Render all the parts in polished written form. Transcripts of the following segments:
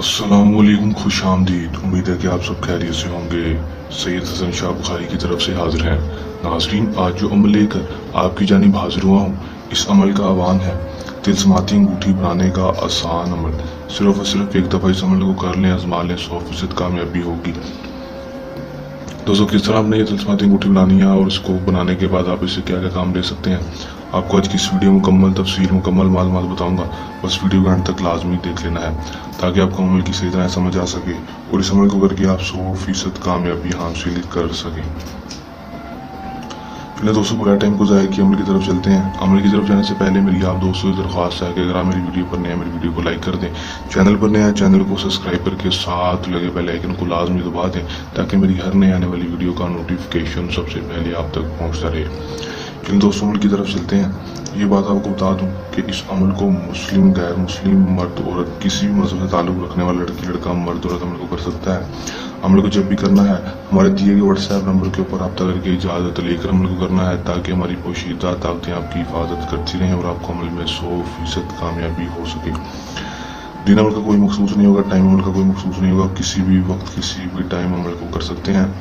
अस्सलाम वालेकुम, खुश आमदीद। उम्मीद है कि आप सब खैरियत से होंगे। सैयद हसन शाह बुखारी की तरफ से हाजिर हैं। नाज़रीन, आज जो अमल लेकर आपकी जानिब हाजिर हुआ हूँ, इस अमल का आह्वान है तिलस्माती अंगूठी बनाने का आसान अमल। सिर्फ और सिर्फ एक दफ़ा इस अमल को कर लें, आजमा लें, 100% कामयाबी होगी। दोस्तों, किस तरह आपने ये तिलस्माती अंगूठी बनानी है और इसको बनाने के बाद आप इससे क्या क्या काम ले सकते हैं, आपको आज की इस वीडियो मुकम्मल तफसील मुकम्मल मालूमात बताऊंगा। बस वीडियो को अंत तक लाजमी देख लेना है ताकि आपको अमल की सही तरह समझ आ सके और इस अमल को करके आप 100% कामयाबी हासिल कर सकें। चलिए दोस्तों, पूरा टाइम को ज़ाया किए अमल की तरफ चलते हैं। अमल की तरफ जाने से पहले मेरी आप दोस्तों की दरख्वास्त है कि अगर आप मेरी वीडियो पर नए हैं, मेरी वीडियो को लाइक कर दें, चैनल पर नया चैनल को सब्सक्राइब करके साथ लगे बेल आइकन को लाजमी दबा दें ताकि मेरी हर नए आने वाली वीडियो का नोटिफिकेशन सबसे पहले आप तक पहुँचता रहे। चलिए दोस्तों, अमल की तरफ चलते हैं। ये बात आपको बता दूं कि इस अमल को मुस्लिम, गैर मुस्लिम, मर्द, औरत, किसी भी मजहब से ताल्लुक़ रखने वाला लड़की, लड़का, मर्द, औरत अमल को कर सकता है। अमल को जब भी करना है, हमारे दिए गए व्हाट्सएप नंबर के ऊपर रब्ता करके इजाज़त लेकर अमल को करना है ताकि हमारी पोशीदा ताकतें आपकी हिफाजत करती रहें और आपको अमल में 100% कामयाबी हो सके। दिन अमल का कोई मखसूस नहीं होगा, टाइम अमल का कोई मखसूस नहीं होगा, किसी भी वक्त किसी भी टाइम अमल को कर सकते हैं।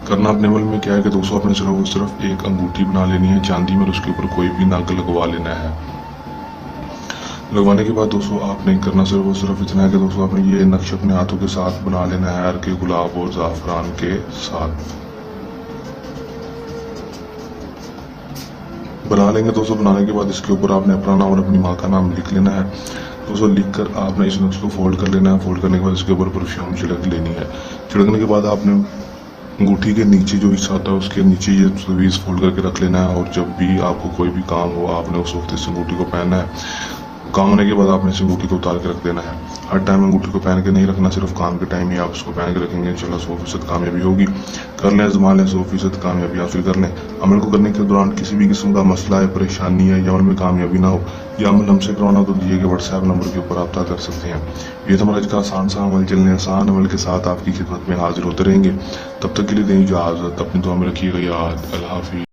करना अपने अमल में क्या है कि दोस्तों, आपने सिर्फ एक अंगूठी बना लेनी है चांदी में और उसके ऊपर कोई भी नग लगवा लेना है। लगवाने के बाद दोस्तों आपने करना सिर्फ इतना है कि दोस्तों आपने ये नक्श अपने हाथों के साथ बना लेना है, हर के गुलाब और ज़ाफ़रान के साथ बना लेंगे। दोस्तों, बनाने के बाद इसके ऊपर आपने अपना नाम और अपनी माँ का नाम लिख लेना है। दोस्तों, लिखकर आपने इस नक्श को फोल्ड कर लेना है। फोल्ड करने के बाद इसके ऊपर परफ्यूम छिड़क लेनी है। छिड़कने के बाद आपने अंगूठी के नीचे जो हिस्सा होता है उसके नीचे ये तवीज़ फोल्ड करके रख लेना है और जब भी आपको कोई भी काम हो आपने उस वक्त इस अंगूठी को पहनना है। काम होने के बाद आपने इस अंगूठी को उतार के रख देना है। हर टाइम अंगूठी को पहन के नहीं रखना, सिर्फ काम के टाइम ही आप उसको पहन के रखेंगे, इंशाल्लाह 100% कामयाबी होगी। कर लें, आज़मा लें, 100% कामयाबी हासिल कर लें। अमल को करने के दौरान किसी भी किस्म का मसला है, परेशानी है या अमल में कामयाबी ना हो या अमल हमसे करवाना हो तो दिए गए व्हाट्सएप नंबर के ऊपर रब्ता कर सकते हैं। ये तो हमारा का आसान सा अमल। चलने आसान अमल के साथ आपकी खिदमत में हाजिर होते रहेंगे। तब तक के लिए दें इजाज़त, अपनी दुआ में रखिएगा याद। अल्लाह हाफ़िज़।